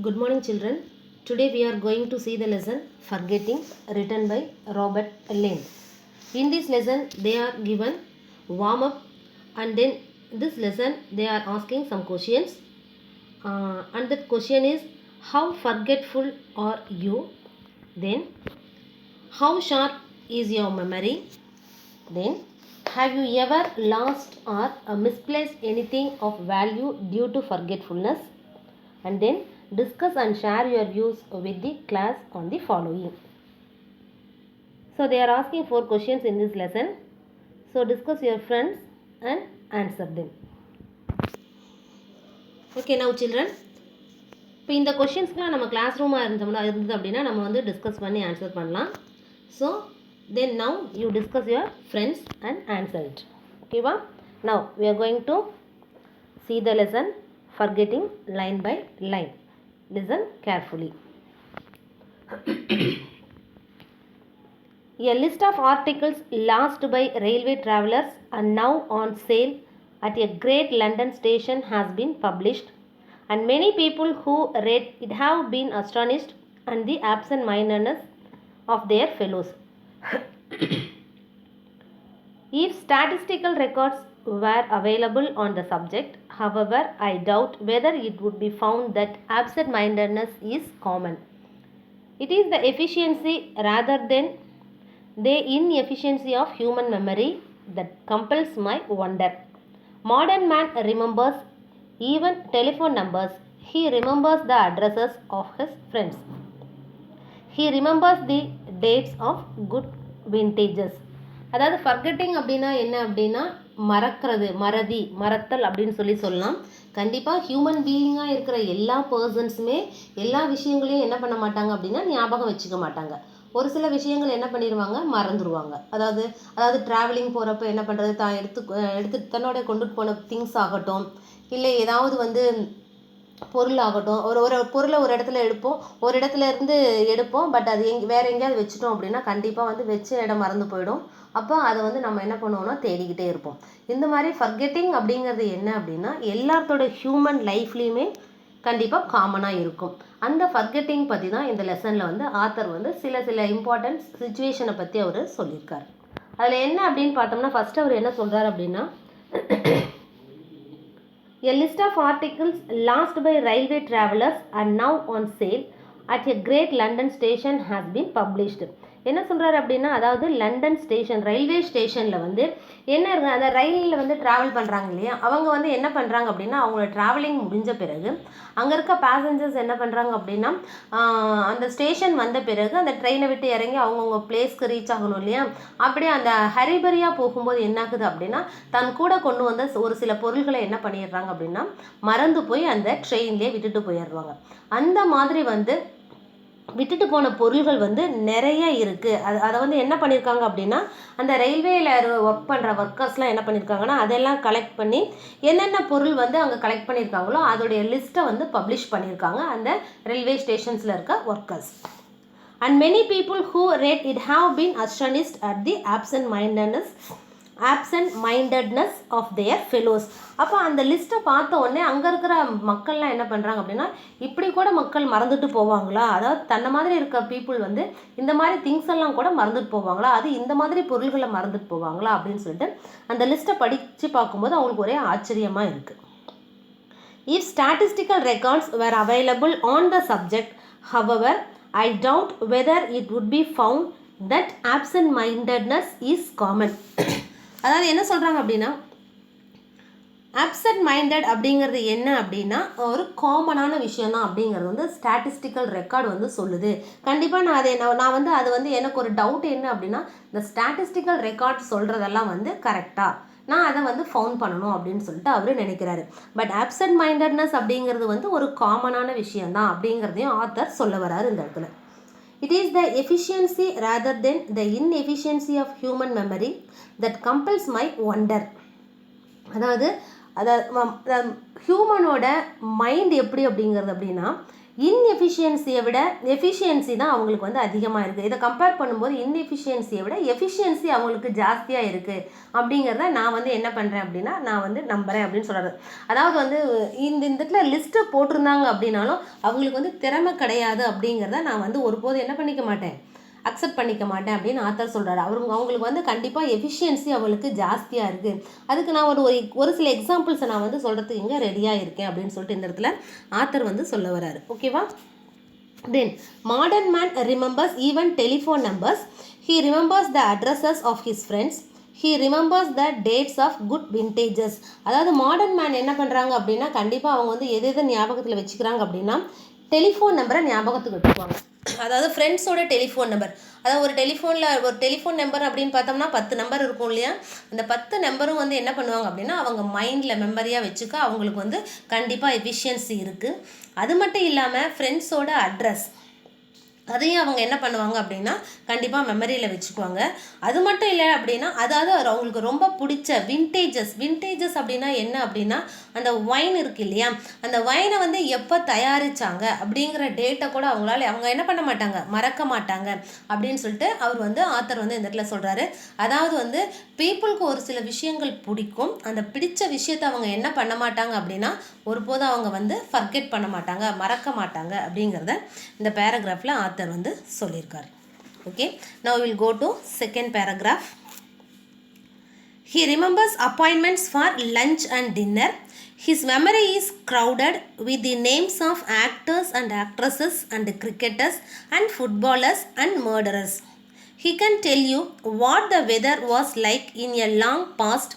Good morning, children. Today we are going to see the lesson Forgetting, written by Robert Lane. In this lesson, they are given warm up, and then this lesson they are asking some questions. And that question is, how forgetful are you? Then, how sharp is your memory? Then, have you ever lost or misplaced anything of value due to forgetfulness? And then discuss and share your views with the class on the following. So they are asking 4 questions in this lesson. So discuss your friends and answer them. Okay, now children, இப்போ இந்த கொஷின்ஸ்க்குலாம் நம்ம class ரூமாக இருந்தது அப்படின்னா நம்ம வந்து discuss பண்ணி answer பண்ணலாம். So then now you discuss your friends and answer it. ஓகேவா? Now we are going to see the lesson forgetting line by line. Listen carefully. A list of articles lost by railway travelers are now on sale at a great London station has been published, and many people who read it have been astonished at the absent-mindedness of their fellows. If statistical records were available on the subject, however, I doubt whether it would be found that absent-mindedness is common. It is the efficiency rather than the inefficiency of human memory that compels my wonder. Modern man remembers even telephone numbers. He remembers the addresses of his friends. He remembers the dates of good vintages. அதாவது forgetting அப்படின்னா என்ன அப்படின்னா மறக்கிறது, மறத்தல் அப்படின்னு சொல்லலாம். கண்டிப்பாக human பீயிங்காக இருக்கிற எல்லா பர்சன்ஸுமே எல்லா விஷயங்களையும் என்ன பண்ண மாட்டாங்க அப்படின்னா ஞாபகம் வச்சுக்க மாட்டாங்க. ஒரு சில விஷயங்கள் என்ன பண்ணிடுவாங்க, மறந்துடுவாங்க. அதாவது ட்ராவலிங் போகிறப்ப என்ன பண்ணுறது, தான் எடுத்து தன்னோட கொண்டு போன திங்ஸ் ஆகட்டும், இல்லை ஏதாவது பொருள் ஆகட்டும், ஒரு பொருளை ஒரு இடத்துல எடுப்போம், பட் அது வேறு எங்கேயாவது வச்சுட்டோம் அப்படின்னா கண்டிப்பாக வச்ச இடம் மறந்து போயிடும். அப்போ அதை நம்ம என்ன பண்ணுவோம்னா தேடிக்கிட்டே இருப்போம். இந்த மாதிரி ஃபர்கெட்டிங் அப்படிங்கிறது என்ன அப்படின்னா எல்லாத்தோட ஹியூமன் லைஃப்லேயுமே கண்டிப்பாக காமனாக இருக்கும். அந்த ஃபர்கெட்டிங் பற்றி தான் இந்த லெசனில் ஆத்தர் சில இம்பார்ட்டன்ட் சிச்சுவேஷனை பற்றி அவர் சொல்லியிருக்கார். அதில் என்ன அப்படின்னு பார்த்தோம்னா ஃபஸ்ட்டு அவர் என்ன சொல்கிறார் அப்படின்னா, A list of articles lost by railway travelers are now on sale at a great London station has been published. என்ன சொல்கிறார் அப்படின்னா, அதாவது லண்டன் ஸ்டேஷன் ரயில்வே ஸ்டேஷனில் என்ன இருக்கு, அந்த ரயிலில் ட்ராவல் பண்ணுறாங்க இல்லையா, அவங்க என்ன பண்ணுறாங்க அப்படின்னா அவங்களோட ட்ராவலிங் முடிஞ்ச பிறகு அங்கே இருக்க பேசஞ்சர்ஸ் என்ன பண்ணுறாங்க அப்படின்னா அந்த ஸ்டேஷன் வந்த பிறகு அந்த ட்ரெயினை விட்டு இறங்கி அவங்கவுங்க பிளேஸ்க்கு ரீச் ஆகணும் இல்லையா, அப்படியே அந்த ஹரிபரியாக போகும்போது என்ன ஆகுது அப்படின்னா தன் கூட கொண்டு வந்த ஒரு சில பொருள்களை என்ன பண்ணிடுறாங்க அப்படின்னா மறந்து போய் அந்த ட்ரெயின்லேயே விட்டுட்டு போயிடுறாங்க. அந்த மாதிரி விட்டுட்டு போன பொருள்கள் நிறைய இருக்குது. அதை என்ன பண்ணியிருக்காங்க அப்படின்னா அந்த ரயில்வேயில் ஒர்க் பண்ணுற ஒர்க்கர்ஸ்லாம் என்ன பண்ணியிருக்காங்கன்னா அதெல்லாம் கலெக்ட் பண்ணி என்னென்ன பொருள் அங்கே கலெக்ட் பண்ணியிருக்காங்களோ அதோடைய லிஸ்ட்டை பப்ளிஷ் பண்ணியிருக்காங்க அந்த ரயில்வே ஸ்டேஷன்ஸில் இருக்க workers. And many people who read it have been astonished at the absent-mindedness of their fellows. அப்போ அந்த லிஸ்ட்டை பார்த்த உடனே அங்கே இருக்கிற மக்கள்லாம் என்ன பண்ணுறாங்க அப்படின்னா இப்படி கூட மக்கள் மறந்துட்டு போவாங்களா, அதாவது தன்னை மாதிரி இருக்க பீப்புள் இந்த மாதிரி திங்ஸ் எல்லாம் கூட மறந்துட்டு போவாங்களா, அது இந்த மாதிரி பொருள்களை மறந்துட்டு போவாங்களா அப்படின்னு சொல்லிட்டு அந்த லிஸ்ட்டை படித்து பார்க்கும்போது அவங்களுக்கு ஒரே ஆச்சரியமாக இருக்குது. If statistical records were available on the subject, however, I doubt whether it would be found that absent-mindedness is common. அதாவது என்ன சொல்கிறாங்க அப்படின்னா ஆப்சென்ட் மைண்டட் அப்படிங்கிறது என்ன அப்படின்னா ஒரு காமனான விஷயம்தான் அப்படிங்கிறது ஸ்டாட்டிஸ்டிக்கல் ரெக்கார்டு சொல்லுது. கண்டிப்பாக நான் அது எனக்கு ஒரு டவுட் என்ன அப்படின்னா இந்த ஸ்டாட்டிஸ்டிக்கல் ரெக்கார்ட் சொல்கிறதெல்லாம் கரெக்டாக நான் அதை ஃபவுண்ட் பண்ணணும் அப்படின்னு சொல்லிட்டு அவர் நினைக்கிறாரு. பட் ஆப்சென்ட் மைண்டட்னஸ் அப்படிங்கிறது ஒரு காமனான விஷயம்தான் அப்படிங்கிறதையும் ஆத்தர் சொல்ல வராரு இந்த இடத்துல. It is the efficiency rather than the inefficiency of human memory that compels my wonder. அதாவது ஹியூமனோட மைண்ட் எப்படி அப்படிங்கிறது அப்படின்னா இன்எஃபிஷியன்சியை விட எஃபிஷியன்சி தான் அவங்களுக்கு வந்து அதிகமாக இருக்குது. இதை கம்பேர் பண்ணும்போது இன்எஃபிஷியன்சியை விட எஃபிஷியன்சி அவங்களுக்கு ஜாஸ்தியாக இருக்குது அப்படிங்கிறத நான் வந்து என்ன பண்ணுறேன் அப்படின்னா நான் வந்து நம்புகிறேன் அப்படின்னு சொல்கிறது. அதாவது வந்து இந்த இடத்துல லிஸ்ட்டை போட்டிருந்தாங்க அப்படின்னாலும் அவங்களுக்கு வந்து திறமை கிடையாது அப்படிங்கிறத நான் வந்து ஒருபோது என்ன பண்ணிக்க மாட்டேன், அக்செப்ட் பண்ணிக்க மாட்டேன் அப்படின்னு ஆத்தர் சொல்கிறாரு. அவங்களுக்கு வந்து கண்டிப்பாக எஃபிஷியன்சி அவங்களுக்கு ஜாஸ்தியாக இருக்குது. அதுக்கு நான் ஒரு சில எக்ஸாம்பிள்ஸை நான் வந்து சொல்கிறதுக்கு இங்கே ரெடியாக இருக்கேன் அப்படின்னு சொல்லிட்டு இந்த இடத்துல ஆத்தர் வந்து சொல்ல வராரு. ஓகேவா? Then modern man remembers even telephone numbers. He remembers the addresses of his friends. He remembers the dates of good vintages. அதாவது மாடர்ன் மேன் என்ன பண்ணுறாங்க அப்படின்னா கண்டிப்பாக அவங்க வந்து எது ஞாபகத்தில் வச்சுக்கிறாங்க அப்படின்னா டெலிஃபோன் நம்பரை ஞாபகத்துக்கு வச்சுக்குவாங்க. அதாவது ஃப்ரெண்ட்ஸோட டெலிஃபோன் நம்பர், அதாவது ஒரு டெலிஃபோன் நம்பர் அப்படின்னு பார்த்தோம்னா 10 நம்பர் இருக்கும் இல்லையா, அந்த 10 நம்பரும் வந்து என்ன பண்ணுவாங்க அப்படின்னா அவங்க மைண்டில் மெமரியாக வச்சுக்க அவங்களுக்கு வந்து கண்டிப்பாக எஃபிஷியன்சி இருக்குது. அது மட்டும் இல்லாமல் ஃப்ரெண்ட்ஸோட அட்ரஸ் அதையும் அவங்க என்ன பண்ணுவாங்க அப்படின்னா கண்டிப்பாக மெமரியில் வச்சுக்குவாங்க. அது மட்டும் இல்லை அப்படின்னா அதாவது அவங்களுக்கு ரொம்ப பிடிச்ச விண்டேஜஸ் அப்படின்னா என்ன அப்படின்னா அந்த ஒயின் இருக்கு இல்லையா, அந்த ஒயினை வந்து எப்போ தயாரித்தாங்க அப்படிங்கிற டேட்டை கூட அவங்க என்ன பண்ண மாட்டாங்க, மறக்க மாட்டாங்க அப்படின்னு சொல்லிட்டு அவர் வந்து ஆத்தர் வந்து இந்த இடத்துல சொல்கிறாரு. அதாவது வந்து பீப்புளுக்கு ஒரு சில விஷயங்கள் பிடிக்கும், அந்த பிடிச்ச விஷயத்தை அவங்க என்ன பண்ண மாட்டாங்க அப்படின்னா ஒருபோதும் அவங்க வந்து ஃபர்கெட் பண்ண மாட்டாங்க, மறக்க மாட்டாங்க அப்படிங்கிறத இந்த பேராகிராஃபில் ஆத்தர் வந்து சொல்லியிருக்கார். Okay, now we will go to second paragraph. He remembers appointments for lunch and dinner. His memory is crowded with the names of actors and actresses and cricketers and footballers and murderers. He can tell you what the weather was like in a long past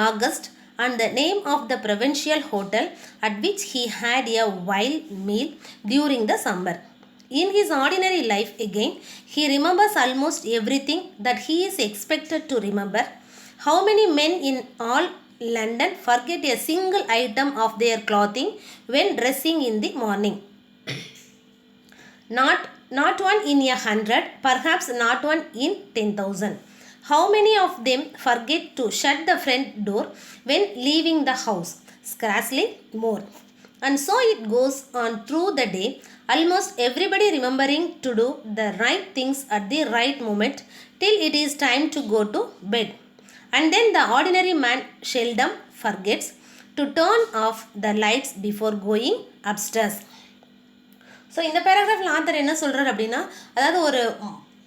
August and the name of the provincial hotel at which he had a wild meal during the summer. In his ordinary life again, he remembers almost everything that he is expected to remember. How many men in all London forget a single item of their clothing when dressing in the morning? Not one in 100, perhaps not one in 10,000. How many of them forget to shut the front door when leaving the house? Scarcely more. And so it goes on through the day, almost everybody remembering to do the right things at the right moment till it is time to go to bed. And then the ordinary man seldom forgets to turn off the lights before going upstairs. So இந்த பேராகிராஃபில் author என்ன சொல்கிறார் அப்படின்னா அதாவது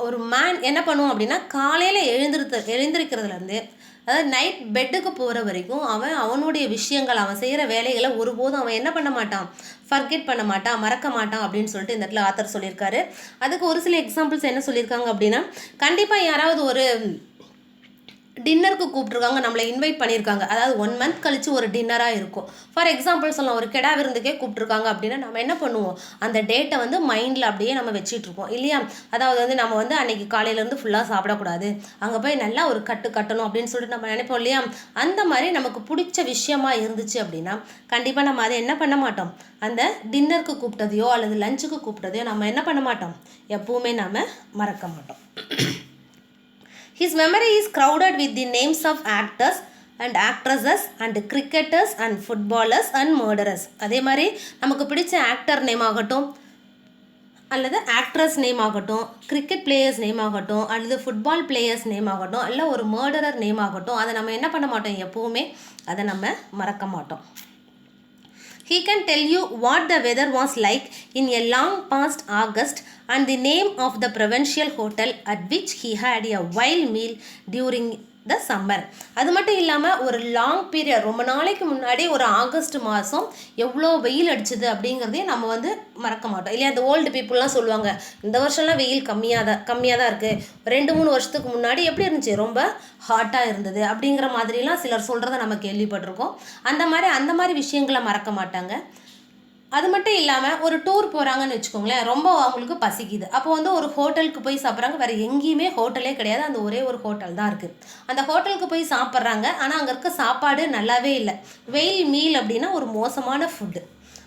ஒரு man என்ன பண்ணுவோம் அப்படின்னா காலையில் எழுந்திருக்கிறதுலேருந்து அதாவது நைட் பெட்டுக்கு போகிற வரைக்கும் அவனுடைய விஷயங்கள் அவன் செய்கிற வேலைகளை ஒருபோதும் அவன் என்ன பண்ண மாட்டான், ஃபர்கெட் பண்ண மாட்டான், மறக்க மாட்டான் அப்படின்னு சொல்லிட்டு இந்த இடத்துல ஆத்தர் சொல்லியிருக்காரு. அதுக்கு ஒரு சில எக்ஸாம்பிள்ஸ் என்ன சொல்லியிருக்காங்க அப்படின்னா கண்டிப்பாக யாராவது ஒரு டின்னருக்கு கூப்பிட்ருக்காங்க, நம்மளை இன்வைட் பண்ணியிருக்காங்க, அதாவது 1 மந்த் கழித்து ஒரு டின்னராக இருக்கும். ஃபார் எக்ஸாம்பிள் சொல்லலாம், ஒரு கெடா விருந்துக்கே கூப்பிட்ருக்காங்க அப்படின்னா நம்ம என்ன பண்ணுவோம், அந்த டேட்டை வந்து மைண்டில் அப்படியே நம்ம வச்சிட்ருப்போம் இல்லையா. அதாவது வந்து நம்ம வந்து அன்றைக்கி காலையிலேருந்து ஃபுல்லாக சாப்பிடக்கூடாது, அங்கே போய் நல்லா ஒரு கட்டணும் அப்படின்னு சொல்லிட்டு நம்ம நினைப்போம் இல்லையா. அந்த மாதிரி நமக்கு பிடிச்ச விஷயமா இருந்துச்சு அப்படின்னா கண்டிப்பாக நம்ம அதை என்ன பண்ண மாட்டோம், அந்த டின்னருக்கு கூப்பிட்டதையோ அல்லது லஞ்சுக்கு கூப்பிட்டதையோ நம்ம என்ன பண்ண மாட்டோம், எப்பவுமே நாம் மறக்க மாட்டோம். His memory is crowded with the names of actors and actresses and cricketers and footballers and murderers. அதே மாதிரி நமக்கு பிடிச்ச ஆக்டர் நேம் ஆகட்டும் அல்லது ஆக்ட்ரஸ் நேம் ஆகட்டும், கிரிக்கெட் பிளேயர்ஸ் நேம் ஆகட்டும் அல்லது ஃபுட்பால் பிளேயர்ஸ் நேம் ஆகட்டும் இல்லை ஒரு மர்டரர் நேம் ஆகட்டும், அதை நம்ம என்ன பண்ண மாட்டோம், எப்போவுமே அதை நம்ம மறக்க மாட்டோம். He can tell you what the weather was like in a long past August and the name of the provincial hotel at which he had a wild meal during the summer. அது மட்டும் இல்லாமல் ஒரு long period ரொம்ப நாளைக்கு முன்னாடி ஒரு August மாதம் எவ்வளோ வெயில் அடிச்சுது அப்படிங்கிறதையும் நம்ம வந்து மறக்க மாட்டோம் இல்லையா. அந்த ஓல்டு பீப்புளெலாம் சொல்லுவாங்க இந்த வருஷம்லாம் வெயில் கம்மியாக தான் இருக்குது, 2-3 வருஷத்துக்கு முன்னாடி எப்படி இருந்துச்சு, ரொம்ப ஹாட்டாக இருந்தது அப்படிங்கிற மாதிரிலாம் சிலர் சொல்கிறத நம்ம கேள்விப்பட்டிருக்கோம். அந்த மாதிரி விஷயங்களை மறக்க மாட்டாங்க. அது மட்டும் இல்லாமல் ஒரு டூர் போகிறாங்கன்னு வச்சுக்கோங்களேன், ரொம்ப அவங்களுக்கு பசிக்குது, அப்போ வந்து ஒரு ஹோட்டலுக்கு போய் சாப்பிட்றாங்க, வேறு எங்கேயுமே ஹோட்டலே கிடையாது, அந்த ஒரே ஒரு ஹோட்டல் தான் இருக்குது. அந்த ஹோட்டலுக்கு போய் சாப்பிட்றாங்க, ஆனால் அங்கே இருக்க சாப்பாடு நல்லாவே இல்லை, வெயில் மீல் அப்படின்னா ஒரு மோசமான ஃபுட்டு.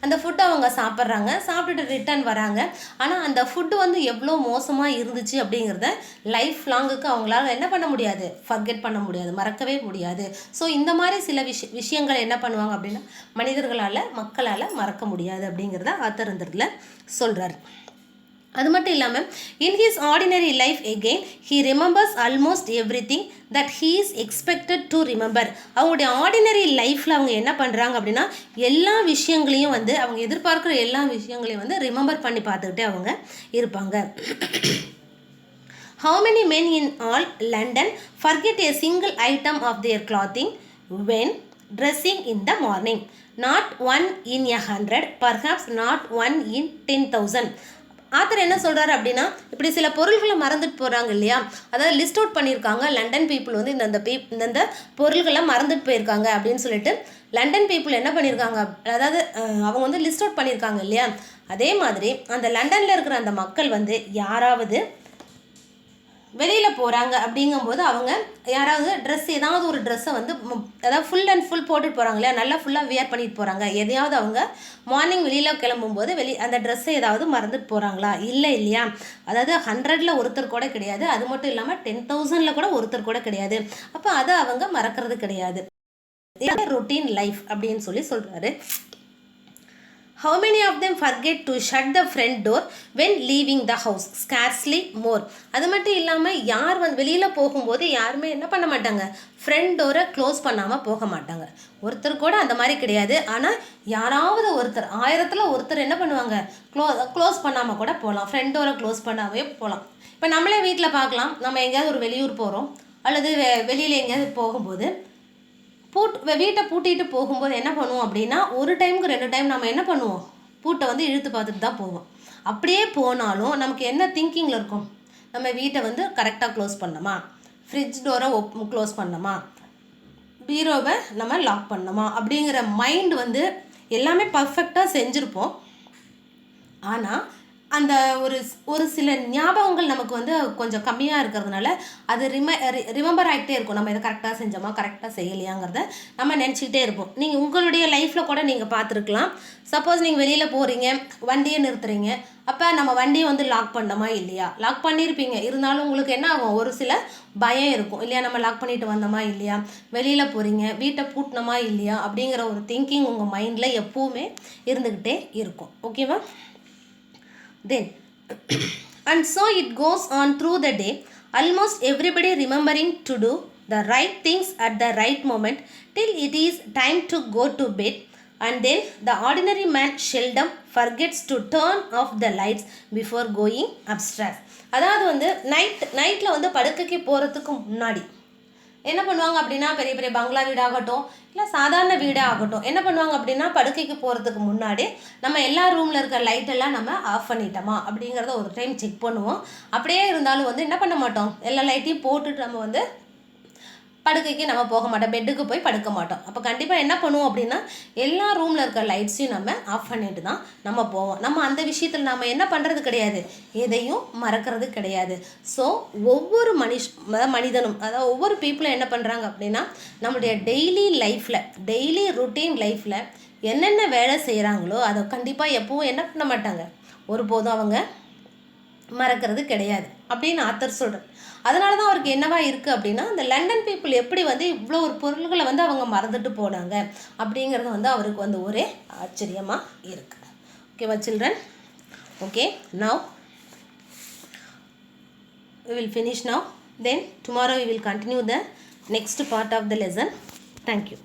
அந்த ஃபுட்டை அவங்க சாப்பிட்றாங்க, சாப்பிட்டுட்டு ரிட்டர்ன் வராங்க. ஆனால் அந்த ஃபுட்டு வந்து எவ்வளோ மோசமாக இருந்துச்சு அப்படிங்கிறத லைஃப் லாங்குக்கு அவங்களால என்ன பண்ண முடியாது, ஃபர்கெட் பண்ண முடியாது, மறக்கவே முடியாது. ஸோ இந்த மாதிரி சில விஷயங்கள் என்ன பண்ணுவாங்க அப்படின்னா மனிதர்களால் மக்களால் மறக்க முடியாது அப்படிங்கிறத ஆத்தர் இந்த இடத்துல சொல்கிறார். அது மட்டும் இல்லாமல் in his ordinary life again he remembers almost every thing that he is expected to remember. அவங்களுடைய ஆர்டினரி லைஃப்பில் அவங்க என்ன பண்ணுறாங்க அப்படின்னா எல்லா விஷயங்களையும் வந்து அவங்க எதிர்பார்க்குற எல்லா விஷயங்களையும் வந்து ரிமெம்பர் பண்ணி பார்த்துக்கிட்டே அவங்க இருப்பாங்க. How many men in all London forget a single item of their clothing when dressing in the morning? Not one in 100, perhaps not one in 10,000. Author என்ன சொல்கிறாரு அப்படின்னா இப்படி சில பொருள்களை மறந்துட்டு போகிறாங்க இல்லையா, அதாவது லிஸ்ட் அவுட் பண்ணியிருக்காங்க. லண்டன் பீப்புள் வந்து இந்த பொருள்களை மறந்துட்டு போயிருக்காங்க அப்படின்னு சொல்லிட்டு லண்டன் பீப்புள் என்ன பண்ணியிருக்காங்க, அதாவது அவங்க வந்து லிஸ்ட் அவுட் பண்ணியிருக்காங்க இல்லையா. அதே மாதிரி அந்த லண்டனில் இருக்கிற அந்த மக்கள் வந்து யாராவது வெளியில் போகிறாங்க அப்படிங்கும்போது அவங்க யாராவது ஏதாவது ஒரு ட்ரெஸ்ஸை வந்து அதாவது ஃபுல் அண்ட் ஃபுல் போட்டுட்டு போகிறாங்க இல்லையா, நல்லா ஃபுல்லாக வியர் பண்ணிட்டு போகிறாங்க. எதையாவது அவங்க மார்னிங் வெளியில் கிளம்பும்போது அந்த ட்ரெஸ்ஸை ஏதாவது மறந்துட்டு போகிறாங்களா, இல்லை இல்லையா. அதாவது 100ல் ஒருத்தர் கூட கிடையாது, அது மட்டும் இல்லாமல் 10,000ல் கூட ஒருத்தர் கூட கிடையாது. அப்போ அதை அவங்க மறக்கிறது கிடையாது. ரொட்டீன் லைஃப் அப்படின்னு சொல்கிறாரு. How many of them forget to shut the front door when leaving the house? Scarcely more. அது மட்டும் இல்லாமல் யார் வந்து வெளியில் போகும்போது யாருமே என்ன பண்ண மாட்டாங்க, ஃப்ரண்ட் டோரை க்ளோஸ் பண்ணாமல் போக மாட்டாங்க. ஒருத்தர் கூட அந்த மாதிரி கிடையாது. ஆனால் யாராவது ஒருத்தர் 1000ல் ஒருத்தர் என்ன பண்ணுவாங்க, க்ளோஸ் பண்ணாமல் கூட போகலாம், ஃப்ரண்ட் டோரை க்ளோஸ் பண்ணாமே போகலாம். இப்போ நம்மளே வீட்டில் பார்க்கலாம், நம்ம எங்கேயாவது ஒரு வெளியூர் போகிறோம் அல்லது வெளியில் எங்கேயாவது போகும்போது வீட்டை பூட்டிட்டு போகும்போது என்ன பண்ணுவோம் அப்படின்னா ஒரு டைமுக்கு 2 டைம் நம்ம என்ன பண்ணுவோம், பூட்டை வந்து இழுத்து பார்த்துட்டு தான் போவோம். அப்படியே போனாலும் நமக்கு என்ன திங்கிங்கில் இருக்கும், நம்ம வீட்டை வந்து கரெக்டாக க்ளோஸ் பண்ணணுமா, ஃப்ரிட்ஜ் டோரை க்ளோஸ் பண்ணணுமா, பீரோவை நம்ம லாக் பண்ணணுமா அப்படிங்கிற மைண்ட் வந்து எல்லாமே பர்ஃபெக்டாக செஞ்சுருப்போம். ஆனால் அந்த ஒரு சில ஞாபகங்கள் நமக்கு வந்து கொஞ்சம் கம்மியாக இருக்கிறதுனால அது ரிமெம்பர் ஆகிட்டே இருக்கும். நம்ம இதை கரெக்டாக செஞ்சோமா, கரெக்டாக செய்யலையாங்கிறத நம்ம நினச்சிக்கிட்டே இருப்போம். நீங்கள் உங்களுடைய லைஃப்பில் கூட நீங்கள் பார்த்துருக்கலாம். சப்போஸ் நீங்கள் வெளியில் போகிறீங்க, வண்டியை நிறுத்துறீங்க, அப்போ நம்ம வண்டியை வந்து லாக் பண்ணோமா இல்லையா, லாக் பண்ணியிருப்பீங்க. இருந்தாலும் உங்களுக்கு என்ன ஆகும், ஒரு சில பயம் இருக்கும் இல்லையா, நம்ம லாக் பண்ணிட்டு வந்தோமா இல்லையா, வெளியில் போகிறீங்க, வீட்டை பூட்டினோமா இல்லையா அப்படிங்கிற ஒரு திங்கிங் உங்கள் மைண்டில் எப்போவுமே இருந்துக்கிட்டே இருக்கும். ஓகேவா? Then and so it goes on through the day, almost everybody remembering to do the right things at the right moment till it is time to go to bed, and then the ordinary man seldom forgets to turn off the lights before going upstairs. அதாவது வந்து நைட்டில் வந்து படுக்கைக்கு போகிறதுக்கு முன்னாடி என்ன பண்ணுவாங்க அப்படின்னா பெரிய பெரிய பங்களா வீடாகட்டும் இல்லை சாதாரண வீடாகட்டும் என்ன பண்ணுவாங்க அப்படின்னா படுக்கைக்கு போகிறதுக்கு முன்னாடி நம்ம எல்லா ரூமில் இருக்கிற லைட்டெல்லாம் நம்ம ஆஃப் பண்ணிட்டோமா அப்படிங்கிறத ஒரு டைம் செக் பண்ணுவோம். அப்படியே இருந்தாலும் வந்து என்ன பண்ண மாட்டோம், எல்லா லைட்டையும் போட்டுட்டு நம்ம வந்து படுக்கைக்கு நம்ம போக மாட்டோம், பெட்டுக்கு போய் படுக்க மாட்டோம். அப்போ கண்டிப்பாக என்ன பண்ணுவோம் அப்படின்னா எல்லா ரூமில் இருக்கிற லைட்ஸையும் நம்ம ஆஃப் பண்ணிட்டு தான் நம்ம போவோம். நம்ம அந்த விஷயத்தில் நம்ம என்ன பண்ணுறது கிடையாது, எதையும் மறக்கிறது கிடையாது. ஸோ ஒவ்வொரு மனிதனும் அதாவது ஒவ்வொரு பீப்புளும் என்ன பண்ணுறாங்க அப்படின்னா நம்மளுடைய டெய்லி ரொட்டீன் லைஃப்பில் என்னென்ன வேலை செய்கிறாங்களோ அதை கண்டிப்பாக எப்பவும் என்ன பண்ண மாட்டாங்க, ஒருபோதும் அவங்க மறக்கிறது கிடையாது அப்படின்னு ஆத்தர் சொல்கிறார். அதனால தான் அவருக்கு என்னவா இருக்குது அப்படின்னா அந்த லண்டன் பீப்புள் எப்படி வந்து இவ்வளோ ஒரு பொருள்களை வந்து அவங்க மறந்துட்டு போனாங்க அப்படிங்கிறது வந்து அவருக்கு வந்து ஒரே ஆச்சரியமாக இருக்குது. ஓகேவா children? Okay, now we will finish now. Then tomorrow we will continue the next part of the lesson. Thank you.